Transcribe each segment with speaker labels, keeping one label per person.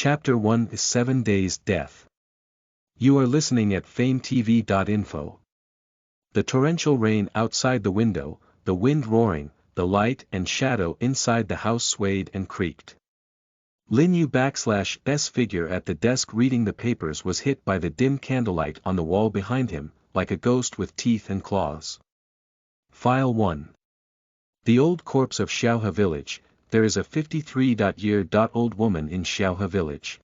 Speaker 1: Chapter 1 is 7 Days Death. You are listening at FameTV.info. The torrential rain outside the window, the wind roaring, the light and shadow inside the house swayed and creaked. Lin Yu_S figure at the desk reading the papers was hit by the dim candlelight on the wall behind him, like a ghost with teeth and claws. File 1. The old corpse of Xiaohe village. There is a 53-year-old woman in Xiaohe village.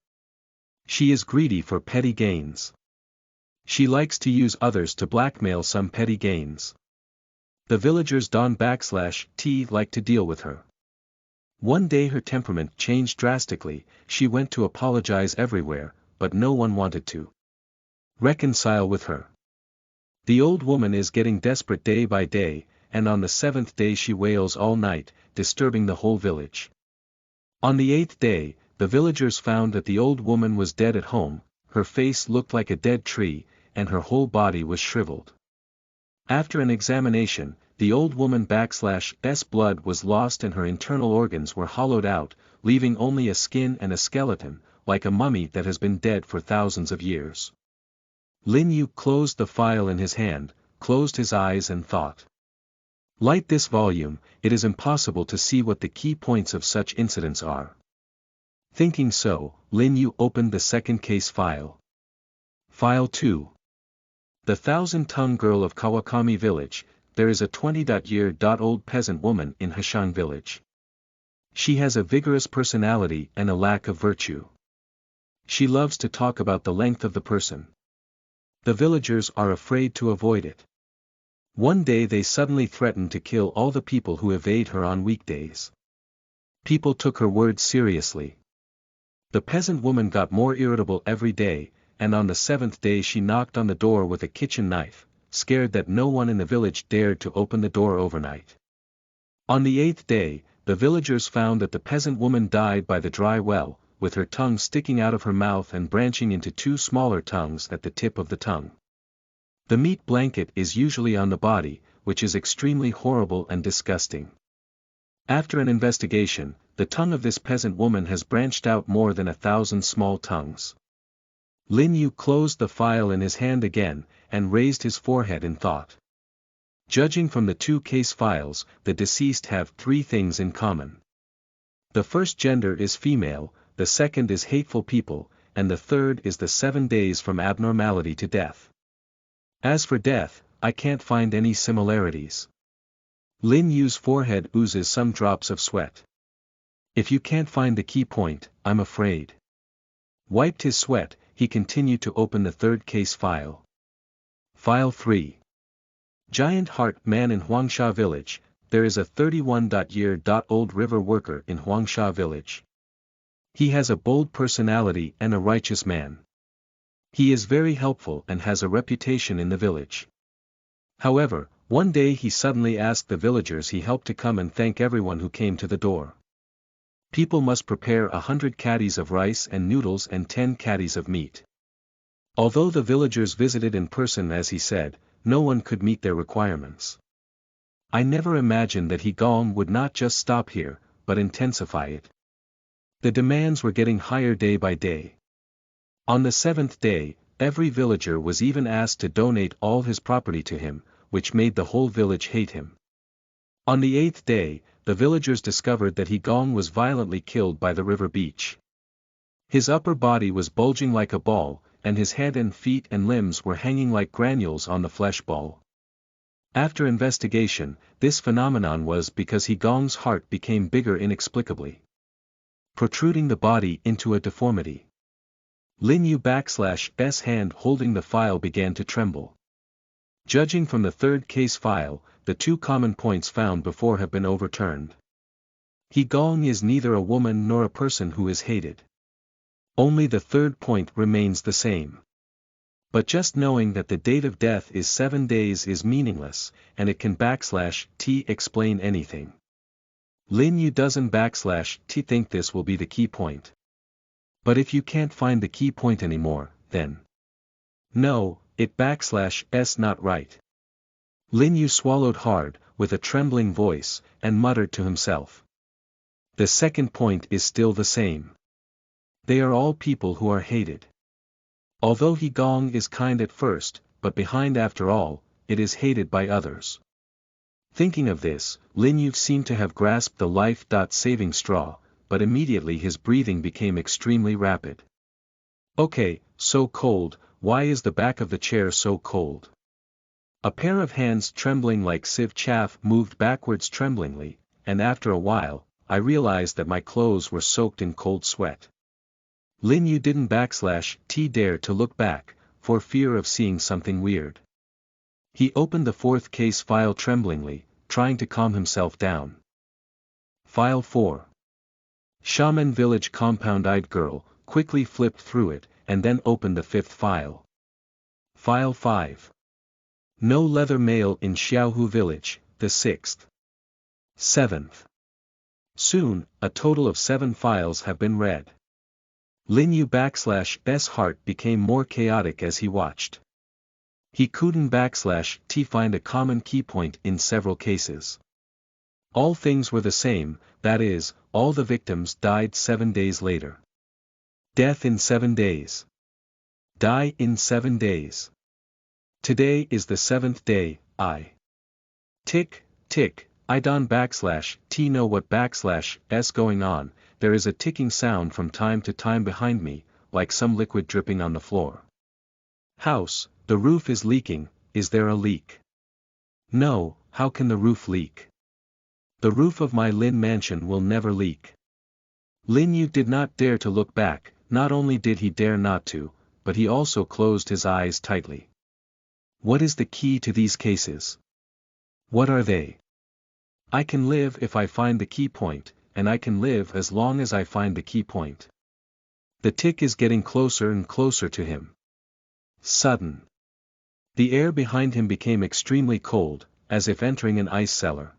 Speaker 1: She is greedy for petty gains. She likes to use others to blackmail some petty gains. The villagers Don_T like to deal with her. One day her temperament changed drastically. She went to apologize everywhere, but no one wanted to reconcile with her. The old woman is getting desperate day by day, and on the 7th day she wails all night, disturbing the whole village. On the 8th day, the villagers found that the old woman was dead at home. Her face looked like a dead tree, and her whole body was shriveled. After an examination, the old woman_'s blood was lost and her internal organs were hollowed out, leaving only a skin and a skeleton, like a mummy that has been dead for thousands of years. Lin Yu closed the file in his hand, closed his eyes and thought. Like this volume, it is impossible to see what the key points of such incidents are. Thinking so, Lin Yu opened the second case file. File 2. The 1,000-tongue girl of Kawakami village. There is a 20-year-old peasant woman in Heshang village. She has a vigorous personality and a lack of virtue. She loves to talk about the length of the person. The villagers are afraid to avoid it. One day they suddenly threatened to kill all the people who evade her on weekdays. People took her words seriously. The peasant woman got more irritable every day, and on the 7th day she knocked on the door with a kitchen knife, scared that no one in the village dared to open the door overnight. On the 8th day, the villagers found that the peasant woman died by the dry well, with her tongue sticking out of her mouth and branching into 2 smaller tongues at the tip of the tongue. The meat blanket is usually on the body, which is extremely horrible and disgusting. After an investigation, the tongue of this peasant woman has branched out more than 1,000 small tongues. Lin Yu closed the file in his hand again, and raised his forehead in thought. Judging from the 2 case files, the deceased have 3 things in common. The first gender is female, the second is hateful people, and the third is the 7 days from abnormality to death. As for death, I can't find any similarities. Lin Yu's forehead oozes some drops of sweat. If you can't find the key point, I'm afraid. Wiped his sweat, he continued to open the 3rd case file. File 3. Giant Heart Man in Huangsha village. There is a 31-year-old river worker in Huangsha village. He has a bold personality and a righteous man. He is very helpful and has a reputation in the village. However, one day he suddenly asked the villagers he helped to come and thank everyone who came to the door. People must prepare 100 caddies of rice and noodles and 10 caddies of meat. Although the villagers visited in person as he said, no one could meet their requirements. I never imagined that Hegong would not just stop here, but intensify it. The demands were getting higher day by day. On the 7th day, every villager was even asked to donate all his property to him, which made the whole village hate him. On the 8th day, the villagers discovered that Hegong was violently killed by the river beach. His upper body was bulging like a ball, and his head and feet and limbs were hanging like granules on the flesh ball. After investigation, this phenomenon was because Hegong's heart became bigger inexplicably, protruding the body into a deformity. Lin Yu_'s hand holding the file began to tremble. Judging from the 3rd case file, the 2 common points found before have been overturned. Hegong is neither a woman nor a person who is hated. Only the 3rd point remains the same. But just knowing that the date of death is 7 days is meaningless, and it can _T explain anything. Lin Yu doesn't _T think this will be the key point. But if you can't find the key point anymore, then no, it _S not right. Lin Yu swallowed hard, with a trembling voice, and muttered to himself. The second point is still the same. They are all people who are hated. Although he Gong is kind at first, but behind after all, it is hated by others. Thinking of this, Lin Yu seemed to have grasped the life-saving straw, but immediately his breathing became extremely rapid. Okay, so cold, why is the back of the chair so cold? A pair of hands trembling like sieve chaff moved backwards tremblingly, and after a while, I realized that my clothes were soaked in cold sweat. Lin Yu didn't dare to look back, for fear of seeing something weird. He opened the fourth case file tremblingly, trying to calm himself down. File 4. Shaman Village Compound-eyed girl, quickly flipped through it, and then opened the fifth file. File 5. No leather male in Xiaohu Village, the 6th. 7th. Soon, a total of 7 files have been read. Lin Yu_S heart became more chaotic as he watched. He couldn't find a common key point in several cases. All things were the same, that is, all the victims died 7 days later. Death in 7 days. Die in 7 days. Today is the 7th day, Tick, tick, I don't know what /s going on, there is a ticking sound from time to time behind me, like some liquid dripping on the floor. House, the roof is leaking, is there a leak? No, how can the roof leak? The roof of my Lin mansion will never leak. Lin Yu did not dare to look back, not only did he dare not to, but he also closed his eyes tightly. What is the key to these cases? What are they? I can live if I find the key point, and I can live as long as I find the key point. The tick is getting closer and closer to him. Sudden. The air behind him became extremely cold, as if entering an ice cellar.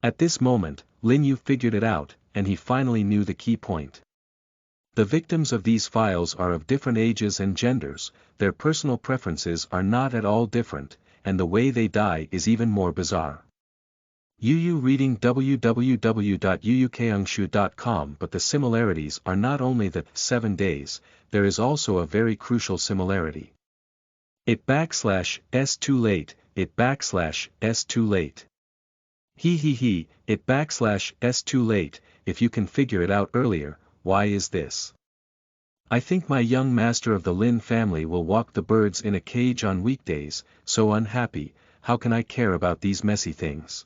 Speaker 1: At this moment, Lin Yu figured it out, and he finally knew the key point. The victims of these files are of different ages and genders, their personal preferences are not at all different, and the way they die is even more bizarre. Yu reading www.yuukeungshu.com, but the similarities are not only the 7 days, there is also a very crucial similarity. It_s too late, it_s too late. It_s too late, if you can figure it out earlier, why is this? I think my young master of the Lin family will walk the birds in a cage on weekdays, so unhappy, how can I care about these messy things?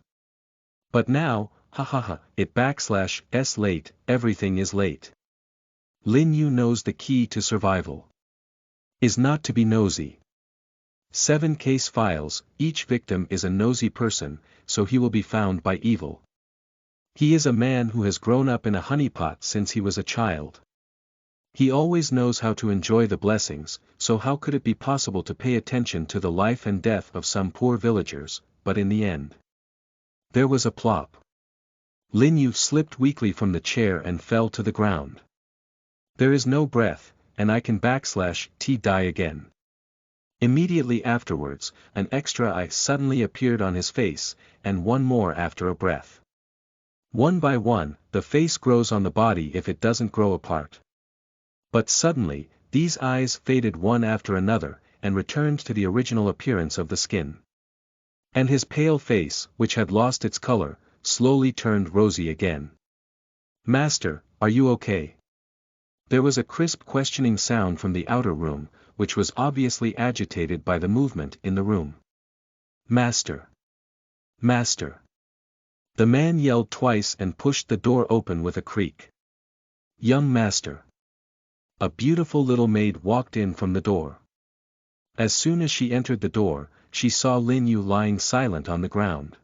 Speaker 1: But now, it_s late, everything is late. Lin Yu knows the key to survival. Is not to be nosy. 7 case files, each victim is a nosy person, so he will be found by evil. He is a man who has grown up in a honeypot since he was a child. He always knows how to enjoy the blessings, so how could it be possible to pay attention to the life and death of some poor villagers, but in the end. There was a plop. Lin Yu slipped weakly from the chair and fell to the ground. There is no breath, and I can die again. Immediately afterwards, an extra eye suddenly appeared on his face, and one more after a breath. One by one, the face grows on the body if it doesn't grow apart. But suddenly, these eyes faded one after another, and returned to the original appearance of the skin. And his pale face, which had lost its color, slowly turned rosy again. Master, are you okay? There was a crisp questioning sound from the outer room, which was obviously agitated by the movement in the room. Master! Master! The man yelled twice and pushed the door open with a creak. Young master! A beautiful little maid walked in from the door. As soon as she entered the door, she saw Lin Yu lying silent on the ground.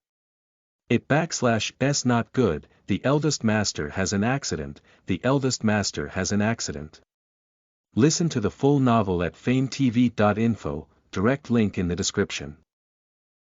Speaker 1: It_s not good, the eldest master has an accident, the eldest master has an accident. Listen to the full novel at FameTV.info, direct link in the description.